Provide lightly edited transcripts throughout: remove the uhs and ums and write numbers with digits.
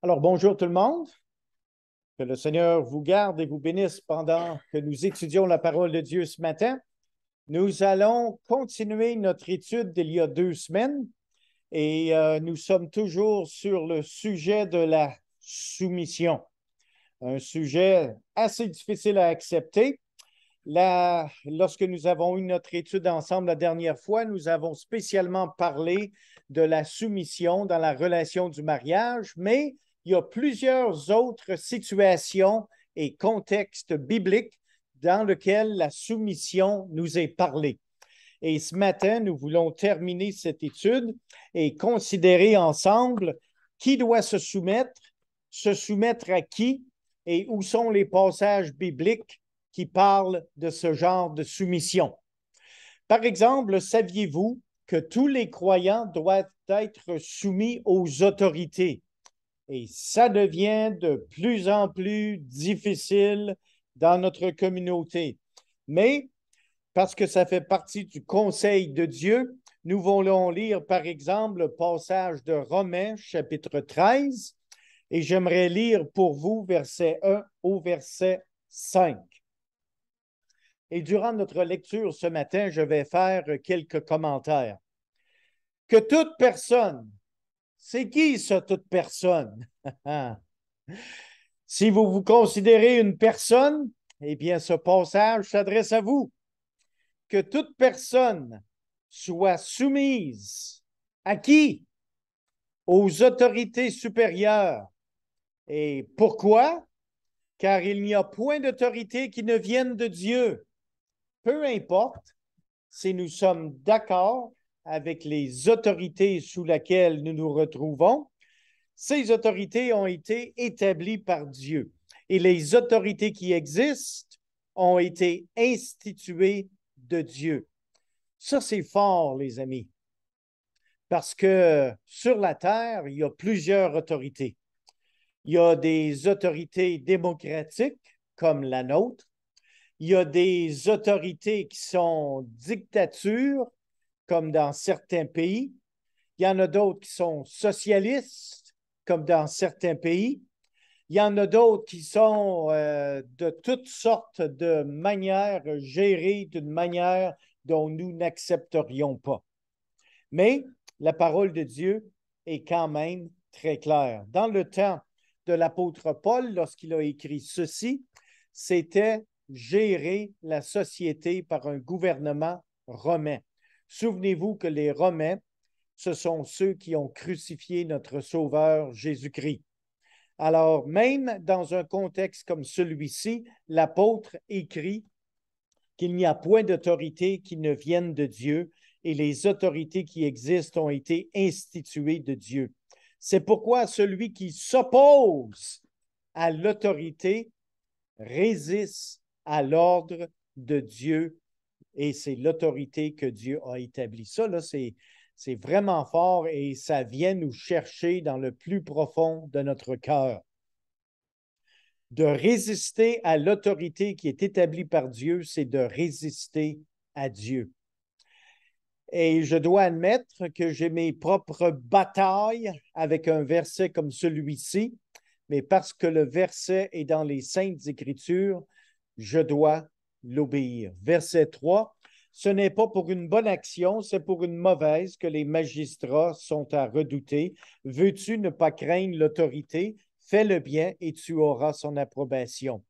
Alors, bonjour tout le monde. Que le Seigneur vous garde et vous bénisse pendant que nous étudions la parole de Dieu ce matin. Nous allons continuer notre étude d'il y a 2 semaines et nous sommes toujours sur le sujet de la soumission. Un sujet assez difficile à accepter. Lorsque nous avons eu notre étude ensemble la dernière fois, nous avons spécialement parlé de la soumission dans la relation du mariage, mais il y a plusieurs autres situations et contextes bibliques dans lesquels la soumission nous est parlée. Et ce matin, nous voulons terminer cette étude et considérer ensemble qui doit se soumettre à qui et où sont les passages bibliques qui parlent de ce genre de soumission. Par exemple, saviez-vous que tous les croyants doivent être soumis aux autorités? Et ça devient de plus en plus difficile dans notre communauté. Mais parce que ça fait partie du conseil de Dieu, nous voulons lire par exemple le passage de Romains chapitre 13 et j'aimerais lire pour vous verset 1 au verset 5. Et durant notre lecture ce matin, je vais faire quelques commentaires. Que toute personne, c'est qui ça, toute personne? Si vous vous considérez une personne, eh bien, ce passage s'adresse à vous. Que toute personne soit soumise à qui? Aux autorités supérieures. Et pourquoi? Car il n'y a point d'autorité qui ne vienne de Dieu. Peu importe si nous sommes d'accord avec les autorités sous lesquelles nous nous retrouvons, ces autorités ont été établies par Dieu. Et les autorités qui existent ont été instituées de Dieu. Ça, c'est fort, les amis, parce que sur la terre, il y a plusieurs autorités. Il y a des autorités démocratiques, comme la nôtre. Il y a des autorités qui sont dictatures, comme dans certains pays. Il y en a d'autres qui sont socialistes, comme dans certains pays. Il y en a d'autres qui sont de toutes sortes de manières gérées d'une manière dont nous n'accepterions pas. Mais la parole de Dieu est quand même très claire. Dans le temps de l'apôtre Paul, lorsqu'il a écrit ceci, c'était gérer la société par un gouvernement romain. Souvenez-vous que les Romains, ce sont ceux qui ont crucifié notre Sauveur Jésus-Christ. Alors, même dans un contexte comme celui-ci, l'apôtre écrit qu'il n'y a point d'autorité qui ne vienne de Dieu et les autorités qui existent ont été instituées de Dieu. C'est pourquoi celui qui s'oppose à l'autorité résiste à l'ordre de Dieu et c'est l'autorité que Dieu a établie. Ça, là, c'est vraiment fort et ça vient nous chercher dans le plus profond de notre cœur. De résister à l'autorité qui est établie par Dieu, c'est de résister à Dieu. Et je dois admettre que j'ai mes propres batailles avec un verset comme celui-ci, mais parce que le verset est dans les Saintes Écritures, je dois l'obéir. Verset 3, ce n'est pas pour une bonne action, c'est pour une mauvaise que les magistrats sont à redouter. Veux-tu ne pas craindre l'autorité? Fais le bien et tu auras son approbation.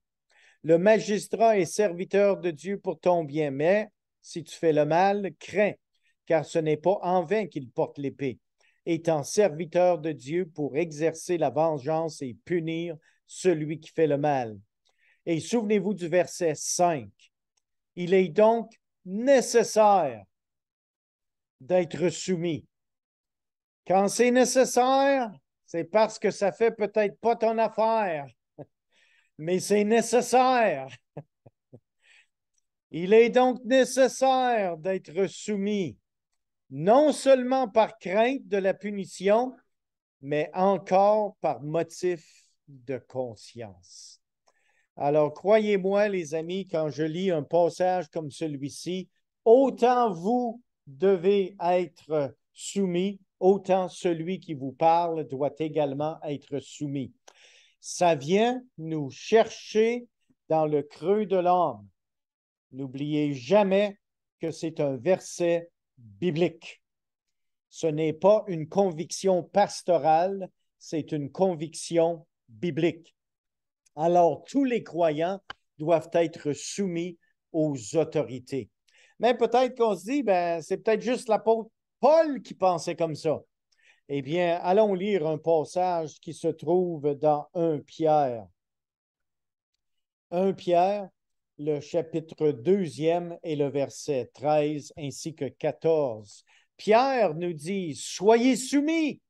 Le magistrat est serviteur de Dieu pour ton bien, mais si tu fais le mal, crains, car ce n'est pas en vain qu'il porte l'épée, étant serviteur de Dieu pour exercer la vengeance et punir celui qui fait le mal. Et souvenez-vous du verset 5. Il est donc nécessaire d'être soumis. Quand c'est nécessaire, c'est parce que ça fait peut-être pas ton affaire, mais c'est nécessaire. Il est donc nécessaire d'être soumis, non seulement par crainte de la punition, mais encore par motif de conscience. Alors, croyez-moi, les amis, quand je lis un passage comme celui-ci, autant vous devez être soumis, autant celui qui vous parle doit également être soumis. Ça vient nous chercher dans le creux de l'âme. N'oubliez jamais que c'est un verset biblique. Ce n'est pas une conviction pastorale, c'est une conviction biblique. Alors, tous les croyants doivent être soumis aux autorités. Mais peut-être qu'on se dit, ben, c'est peut-être juste l'apôtre Paul qui pensait comme ça. Eh bien, allons lire un passage qui se trouve dans 1 Pierre. 1 Pierre, le chapitre 2e et le verset 13 ainsi que 14. Pierre nous dit, soyez soumis.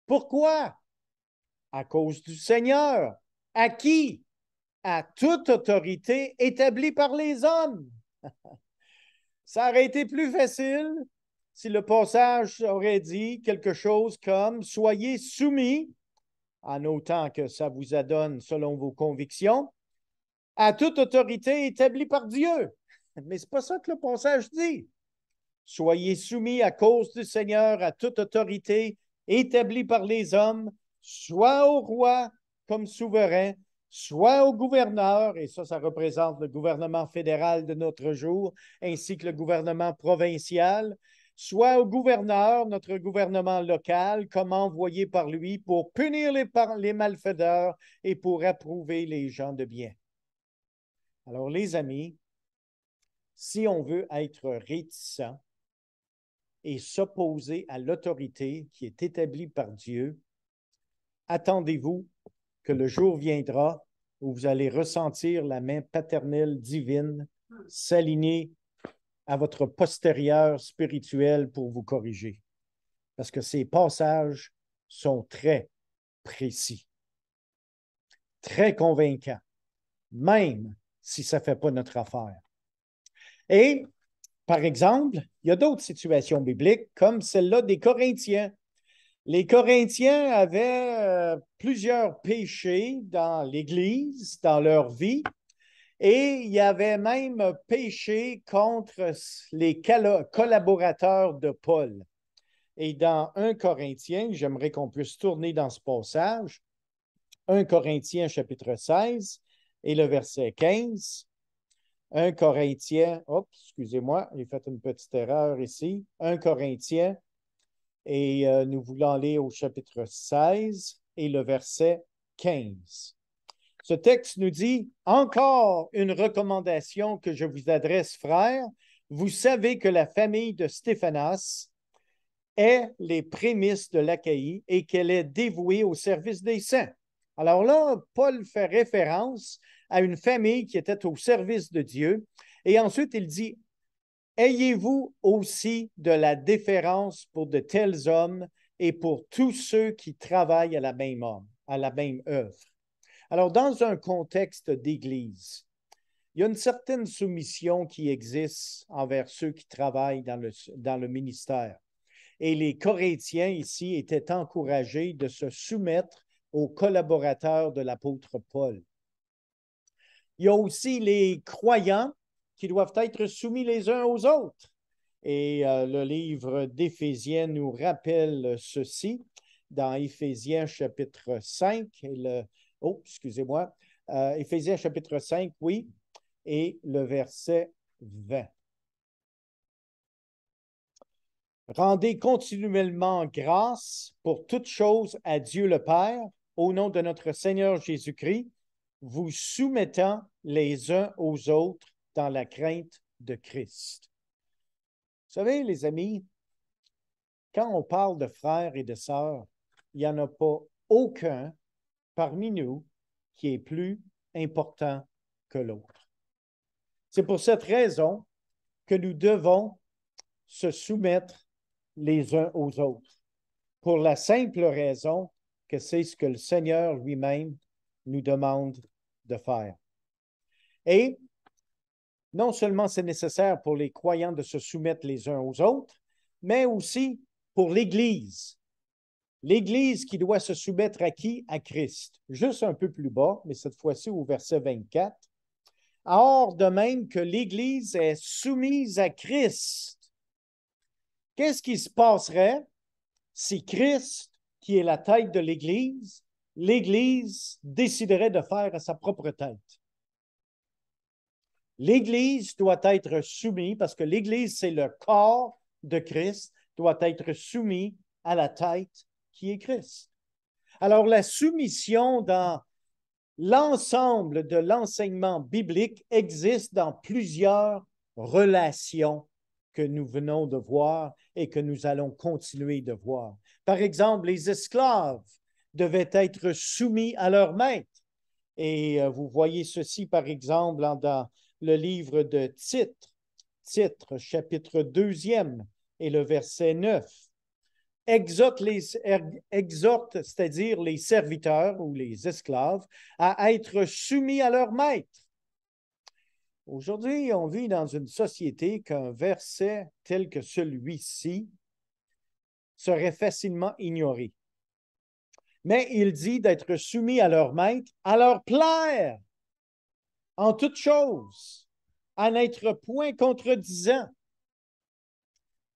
Pourquoi? À cause du Seigneur. À qui? À toute autorité établie par les hommes. Ça aurait été plus facile si le passage aurait dit quelque chose comme « Soyez soumis, en autant que ça vous adonne selon vos convictions, à toute autorité établie par Dieu. » Mais ce n'est pas ça que le passage dit. Soyez soumis à cause du Seigneur à toute autorité établie par les hommes, soit au roi comme souverain, soit au gouverneur, et ça représente le gouvernement fédéral de notre jour, ainsi que le gouvernement provincial, soit au gouverneur, notre gouvernement local, comme envoyé par lui pour punir les malfaiteurs et pour approuver les gens de bien. Alors, les amis, si on veut être réticent et s'opposer à l'autorité qui est établie par Dieu, attendez-vous que le jour viendra où vous allez ressentir la main paternelle divine s'aligner à votre postérieur spirituel pour vous corriger. Parce que ces passages sont très précis, très convaincants, même si ça ne fait pas notre affaire. Et, par exemple, il y a d'autres situations bibliques, comme celle-là des Corinthiens. Les Corinthiens avaient plusieurs péchés dans l'Église, dans leur vie, et il y avait même péché contre les collaborateurs de Paul. Et dans 1 Corinthiens, j'aimerais qu'on puisse tourner dans ce passage, 1 Corinthiens chapitre 16 et le verset 15. 1 Corinthiens, excusez-moi, j'ai fait une petite erreur ici. 1 Corinthiens, et nous voulons aller au chapitre 16 et le verset 15. Ce texte nous dit, « Encore une recommandation que je vous adresse, frères. Vous savez que la famille de Stéphanas est les prémices de l'Achaïe et qu'elle est dévouée au service des saints. » Alors là, Paul fait référence à une famille qui était au service de Dieu. Et ensuite, il dit, « Ayez-vous aussi de la déférence pour de tels hommes et pour tous ceux qui travaillent à la même œuvre. » Alors, dans un contexte d'Église, il y a une certaine soumission qui existe envers ceux qui travaillent dans le ministère. Et les Corinthiens ici étaient encouragés de se soumettre aux collaborateurs de l'apôtre Paul. Il y a aussi les croyants qui doivent être soumis les uns aux autres. Et le livre d'Éphésiens nous rappelle ceci dans Éphésiens chapitre 5 et Éphésiens chapitre 5, oui, et le verset 20. Rendez continuellement grâce pour toutes choses à Dieu le Père, au nom de notre Seigneur Jésus-Christ, vous soumettant les uns aux autres dans la crainte de Christ. Vous savez, les amis, quand on parle de frères et de sœurs, il n'y en a pas aucun parmi nous qui est plus important que l'autre. C'est pour cette raison que nous devons se soumettre les uns aux autres, pour la simple raison que c'est ce que le Seigneur lui-même nous demande de faire. Et non seulement c'est nécessaire pour les croyants de se soumettre les uns aux autres, mais aussi pour l'Église. L'Église qui doit se soumettre à qui? À Christ. Juste un peu plus bas, mais cette fois-ci au verset 24. Or, de même que l'Église est soumise à Christ, qu'est-ce qui se passerait si Christ, qui est la tête de l'Église, l'Église déciderait de faire à sa propre tête. L'Église doit être soumise, parce que l'Église, c'est le corps de Christ, doit être soumise à la tête qui est Christ. Alors, la soumission dans l'ensemble de l'enseignement biblique existe dans plusieurs relations que nous venons de voir et que nous allons continuer de voir. Par exemple, les esclaves devaient être soumis à leur maître. Et vous voyez ceci, par exemple, dans le livre de Titre, chapitre 2e et le verset 9. Exhorte, c'est-à-dire les serviteurs ou les esclaves, à être soumis à leur maître. Aujourd'hui, on vit dans une société qu'un verset tel que celui-ci serait facilement ignoré. Mais il dit d'être soumis à leur maître, à leur plaire, en toutes choses, à n'être point contredisant.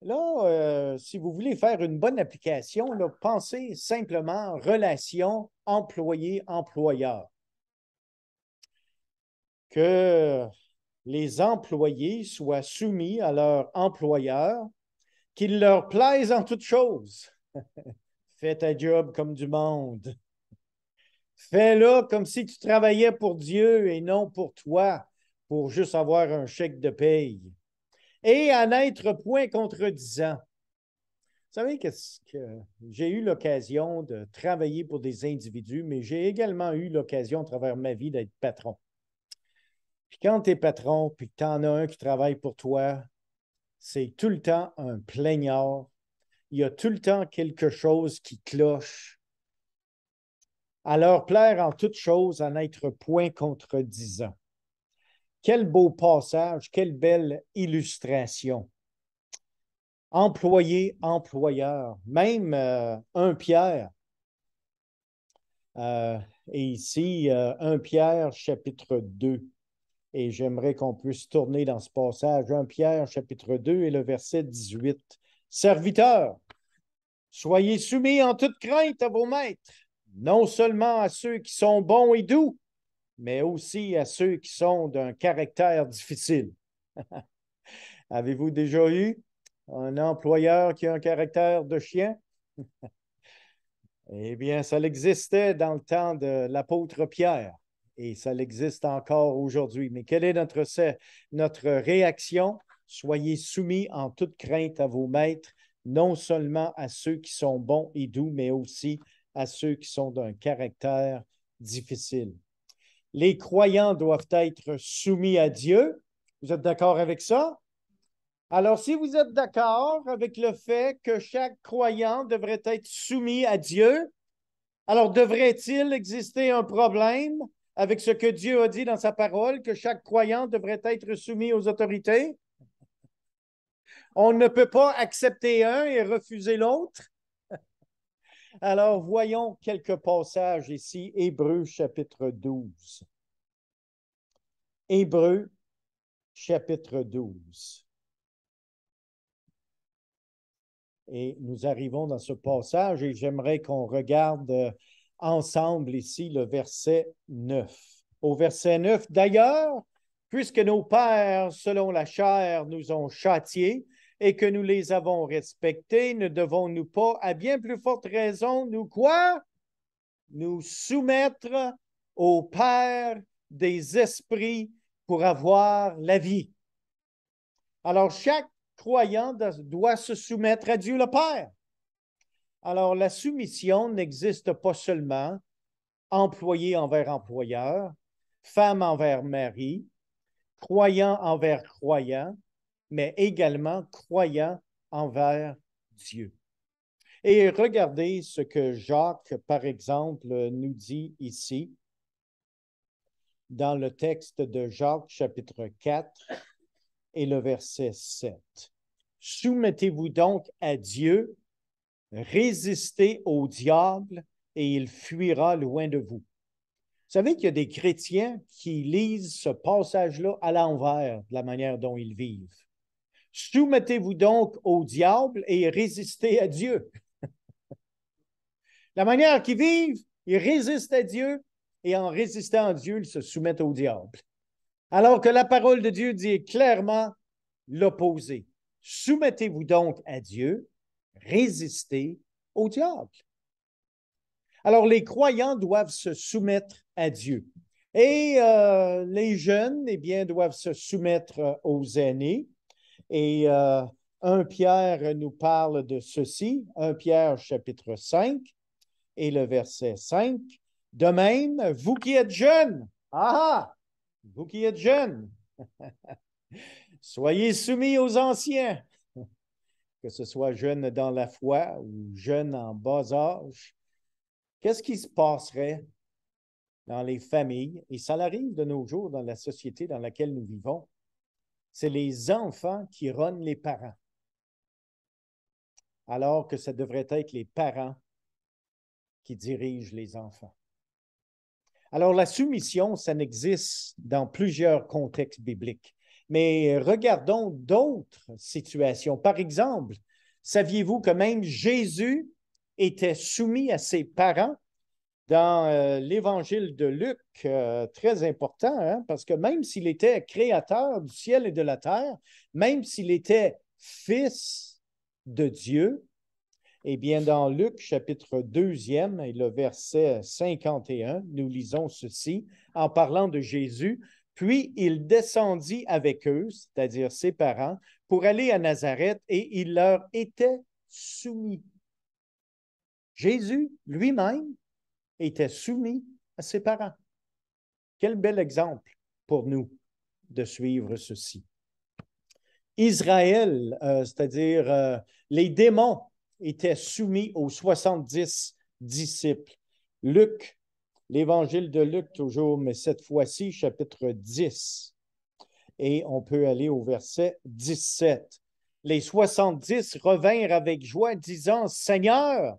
Là, si vous voulez faire une bonne application, là, pensez simplement relation employé-employeur. Que les employés soient soumis à leur employeur, qu'il leur plaise en toutes choses. Fais ta job comme du monde. Fais-le comme si tu travaillais pour Dieu et non pour toi, pour juste avoir un chèque de paye. Et à n'être point contredisant. Vous savez que j'ai eu l'occasion de travailler pour des individus, mais j'ai également eu l'occasion, à travers ma vie, d'être patron. Puis quand tu es patron, puis que tu en as un qui travaille pour toi, c'est tout le temps un plaignard. Il y a tout le temps quelque chose qui cloche. À leur plaire en toutes choses, à n'être point contredisant. Quel beau passage, quelle belle illustration. Employé, employeur, même 1 Pierre. Et ici, 1 Pierre, chapitre 2. Et j'aimerais qu'on puisse tourner dans ce passage. 1 Pierre, chapitre 2 et le verset 18. Serviteurs, soyez soumis en toute crainte à vos maîtres, non seulement à ceux qui sont bons et doux, mais aussi à ceux qui sont d'un caractère difficile. Avez-vous déjà eu un employeur qui a un caractère de chien? Eh bien, ça existait dans le temps de l'apôtre Pierre et ça existe encore aujourd'hui. Mais quelle est notre réaction? Soyez soumis en toute crainte à vos maîtres, non seulement à ceux qui sont bons et doux, mais aussi à ceux qui sont d'un caractère difficile. Les croyants doivent être soumis à Dieu. Vous êtes d'accord avec ça? Alors, si vous êtes d'accord avec le fait que chaque croyant devrait être soumis à Dieu, alors devrait-il exister un problème avec ce que Dieu a dit dans sa parole, que chaque croyant devrait être soumis aux autorités? On ne peut pas accepter un et refuser l'autre. Alors, voyons quelques passages ici. Hébreux, chapitre 12. Hébreux, chapitre 12. Et nous arrivons dans ce passage et j'aimerais qu'on regarde ensemble ici le verset 9. Au verset 9, d'ailleurs, puisque nos pères, selon la chair, nous ont châtiés et que nous les avons respectés, ne devons-nous pas, à bien plus forte raison, nous quoi? Nous soumettre au Père des esprits pour avoir la vie. Alors, chaque croyant doit se soumettre à Dieu le Père. Alors, la soumission n'existe pas seulement employé envers employeur, femme envers mari, croyant envers croyant, mais également croyant envers Dieu. Et regardez ce que Jacques, par exemple, nous dit ici dans le texte de Jacques, chapitre 4 et le verset 7. Soumettez-vous donc à Dieu, résistez au diable et il fuira loin de vous. Vous savez qu'il y a des chrétiens qui lisent ce passage-là à l'envers de la manière dont ils vivent. Soumettez-vous donc au diable et résistez à Dieu. La manière qu'ils vivent, ils résistent à Dieu et en résistant à Dieu, ils se soumettent au diable. Alors que la parole de Dieu dit clairement l'opposé. Soumettez-vous donc à Dieu, résistez au diable. Alors, les croyants doivent se soumettre à Dieu. Et les jeunes, eh bien, doivent se soumettre aux aînés. Et 1 Pierre nous parle de ceci, 1 Pierre chapitre 5 et le verset 5. De même, vous qui êtes jeunes, vous qui êtes jeunes, soyez soumis aux anciens, que ce soit jeunes dans la foi ou jeunes en bas âge. Qu'est-ce qui se passerait dans les familles, et ça arrive de nos jours dans la société dans laquelle nous vivons? C'est les enfants qui runnent les parents, alors que ça devrait être les parents qui dirigent les enfants. Alors, la soumission, ça n'existe dans plusieurs contextes bibliques. Mais regardons d'autres situations. Par exemple, saviez-vous que même Jésus était soumis à ses parents? Dans l'évangile de Luc, très important, hein, parce que même s'il était créateur du ciel et de la terre, même s'il était fils de Dieu, eh bien, dans Luc, chapitre 2e, et le verset 51, nous lisons ceci en parlant de Jésus. Puis il descendit avec eux, c'est-à-dire ses parents, pour aller à Nazareth, et il leur était soumis. Jésus lui-même était soumis à ses parents. Quel bel exemple pour nous de suivre ceci. Israël, c'est-à-dire les démons, étaient soumis aux 70 disciples. Luc, l'évangile de Luc toujours, mais cette fois-ci, chapitre 10. Et on peut aller au verset 17. Les 70 revinrent avec joie, disant, « Seigneur,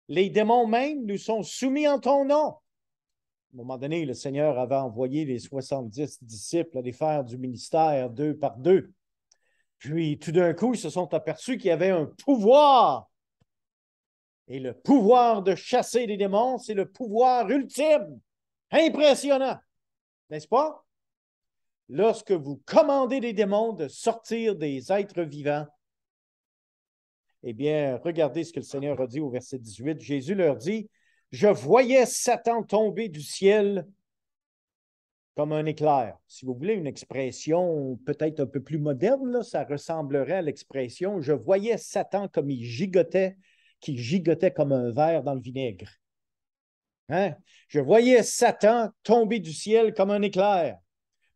les démons même nous sont soumis en ton nom. » À un moment donné, le Seigneur avait envoyé les 70 disciples à aller faire du ministère 2 par 2. Puis, tout d'un coup, ils se sont aperçus qu'il y avait un pouvoir. Et le pouvoir de chasser les démons, c'est le pouvoir ultime. Impressionnant, n'est-ce pas? Lorsque vous commandez les démons de sortir des êtres vivants, eh bien, regardez ce que le Seigneur a dit au verset 18. Jésus leur dit, « Je voyais Satan tomber du ciel comme un éclair. » Si vous voulez une expression peut-être un peu plus moderne, là, ça ressemblerait à l'expression « Je voyais Satan comme il gigotait, qui gigotait comme un verre dans le vinaigre. » Hein? Je voyais Satan tomber du ciel comme un éclair.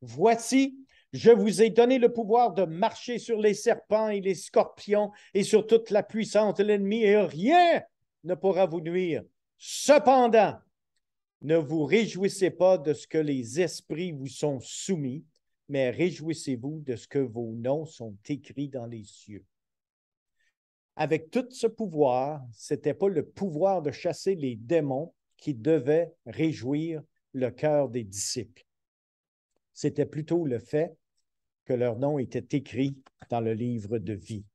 Voici, je vous ai donné le pouvoir de marcher sur les serpents et les scorpions et sur toute la puissance de l'ennemi, et rien ne pourra vous nuire. Cependant, ne vous réjouissez pas de ce que les esprits vous sont soumis, mais réjouissez-vous de ce que vos noms sont écrits dans les cieux. Avec tout ce pouvoir, ce n'était pas le pouvoir de chasser les démons qui devait réjouir le cœur des disciples. C'était plutôt le fait que leur nom était écrit dans le livre de vie.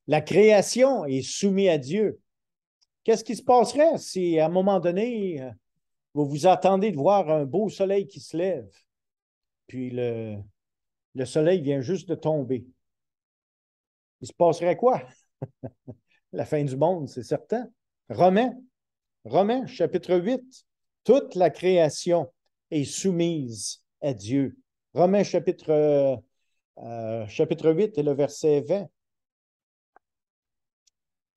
La création est soumise à Dieu. Qu'est-ce qui se passerait si, à un moment donné, vous vous attendez de voir un beau soleil qui se lève, puis le soleil vient juste de tomber? Il se passerait quoi? La fin du monde, c'est certain. Romains, chapitre 8. Toute la création est soumise à Dieu. Romains, chapitre 8 et le verset 20.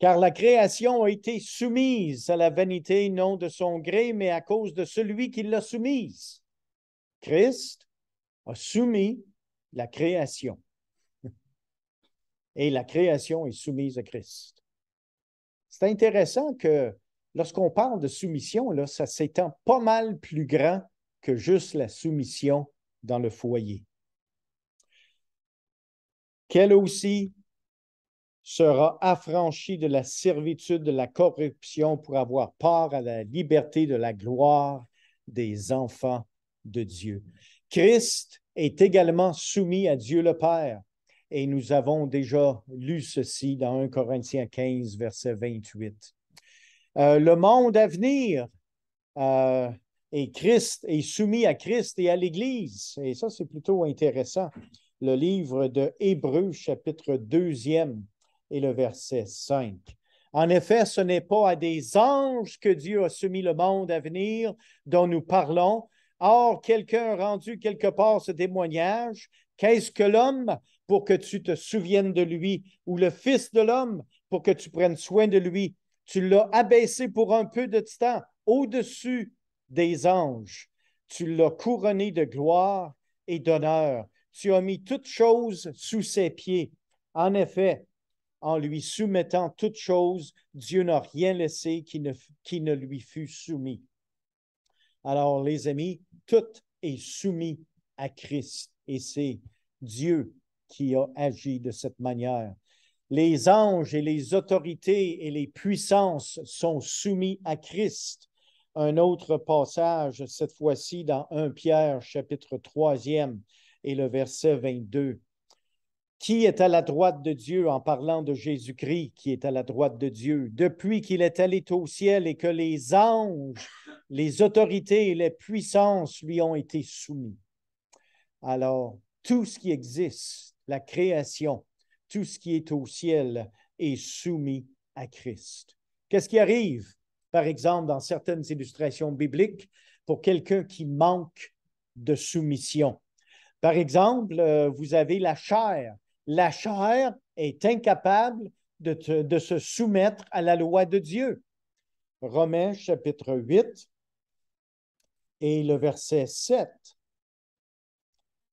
Car la création a été soumise à la vanité, non de son gré, mais à cause de celui qui l'a soumise. Christ a soumis la création. Et la création est soumise à Christ. C'est intéressant que lorsqu'on parle de soumission, là, ça s'étend pas mal plus grand que juste la soumission dans le foyer. Qu'elle aussi sera affranchie de la servitude de la corruption pour avoir part à la liberté de la gloire des enfants de Dieu. Christ est également soumis à Dieu le Père. Et nous avons déjà lu ceci dans 1 Corinthiens 15, verset 28. Le monde à venir et Christ est soumis à Christ et à l'Église. Et ça, c'est plutôt intéressant. Le livre de Hébreux, chapitre 2e et le verset 5. En effet, ce n'est pas à des anges que Dieu a soumis le monde à venir dont nous parlons. Or, quelqu'un a rendu quelque part ce témoignage. Qu'est-ce que l'homme pour que tu te souviennes de lui, ou le Fils de l'homme pour que tu prennes soin de lui? Tu l'as abaissé pour un peu de temps au-dessus des anges. Tu l'as couronné de gloire et d'honneur. Tu as mis toutes choses sous ses pieds. En effet, en lui soumettant toutes choses, Dieu n'a rien laissé qui ne lui fût soumis. Alors, les amis, tout est soumis à Christ et c'est Dieu qui a agi de cette manière. Les anges et les autorités et les puissances sont soumis à Christ. Un autre passage, cette fois-ci dans 1 Pierre, chapitre 3e et le verset 22. Qui est à la droite de Dieu en parlant de Jésus-Christ qui est à la droite de Dieu depuis qu'il est allé au ciel et que les anges, les autorités et les puissances lui ont été soumis. Alors, tout ce qui existe, la création, tout ce qui est au ciel est soumis à Christ. Qu'est-ce qui arrive, par exemple, dans certaines illustrations bibliques, pour quelqu'un qui manque de soumission? Par exemple, vous avez la chair. La chair est incapable de se soumettre à la loi de Dieu. Romains chapitre 8 et le verset 7.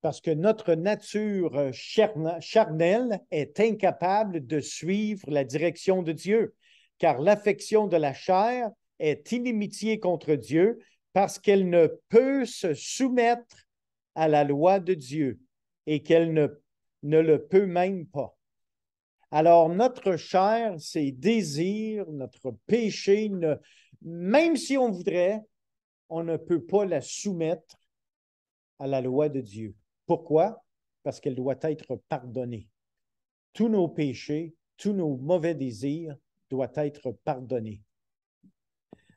Parce que notre nature charnelle est incapable de suivre la direction de Dieu, car l'affection de la chair est inimitié contre Dieu parce qu'elle ne peut se soumettre à la loi de Dieu et qu'elle ne le peut même pas. Alors, notre chair, ses désirs, notre péché, même si on voudrait, on ne peut pas la soumettre à la loi de Dieu. Pourquoi? Parce qu'elle doit être pardonnée. Tous nos péchés, tous nos mauvais désirs doivent être pardonnés.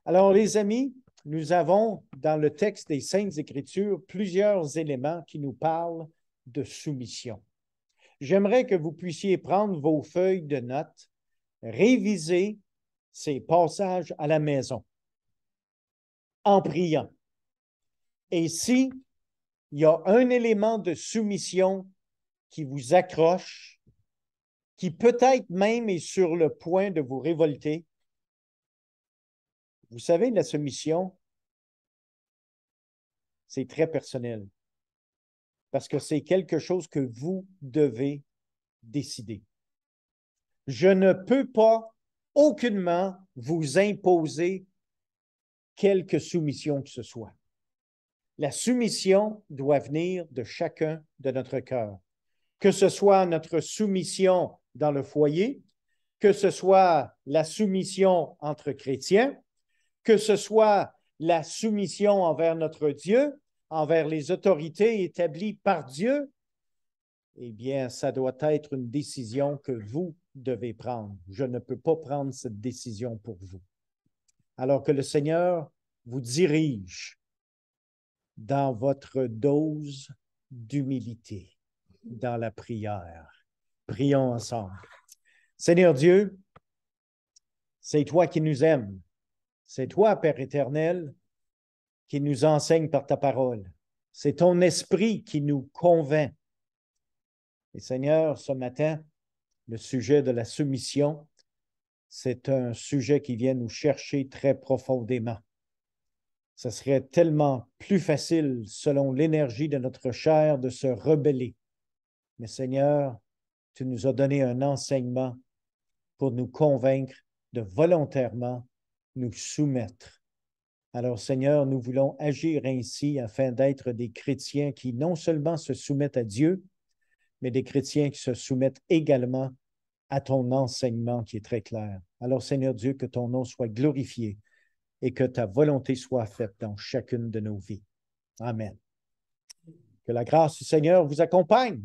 Alors, les amis, nous avons dans le texte des Saintes Écritures plusieurs éléments qui nous parlent de soumission. J'aimerais que vous puissiez prendre vos feuilles de notes, réviser ces passages à la maison en priant. Et si il y a un élément de soumission qui vous accroche, qui peut-être même est sur le point de vous révolter, vous savez, la soumission, c'est très personnel parce que c'est quelque chose que vous devez décider. Je ne peux pas aucunement vous imposer quelque soumission que ce soit. La soumission doit venir de chacun de notre cœur. Que ce soit notre soumission dans le foyer, que ce soit la soumission entre chrétiens, que ce soit la soumission envers notre Dieu, envers les autorités établies par Dieu, eh bien, ça doit être une décision que vous devez prendre. Je ne peux pas prendre cette décision pour vous. Alors que le Seigneur vous dirige dans votre dose d'humilité, dans la prière. Prions ensemble. Seigneur Dieu, c'est toi qui nous aimes. C'est toi, Père éternel, qui nous enseigne par ta parole. C'est ton esprit qui nous convainc. Et Seigneur, ce matin, le sujet de la soumission, c'est un sujet qui vient nous chercher très profondément. Ce serait tellement plus facile, selon l'énergie de notre chair, de se rebeller. Mais Seigneur, tu nous as donné un enseignement pour nous convaincre de volontairement nous soumettre. Alors, Seigneur, nous voulons agir ainsi afin d'être des chrétiens qui non seulement se soumettent à Dieu, mais des chrétiens qui se soumettent également à ton enseignement qui est très clair. Alors, Seigneur Dieu, que ton nom soit glorifié et que ta volonté soit faite dans chacune de nos vies. Amen. Que la grâce du Seigneur vous accompagne.